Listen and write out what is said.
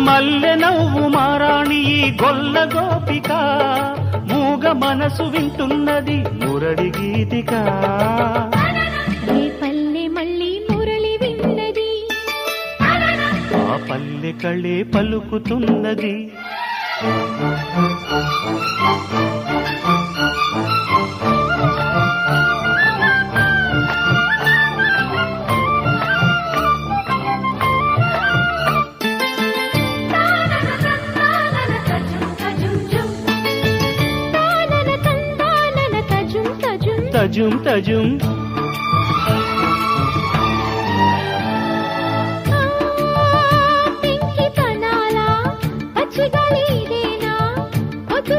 మల్లె నవ్వు మారాణి ఈ గొల్ల గోపిక మూగ మనసు వింటున్నది మురళి గీతిక పల్లె మళ్ళీ మురళి విన్నది ఆ పల్లె కళే పలుకుతున్నది తజుం తజుం పెంకి పనాలా పచ్చిగాలిదేనా పొద్దు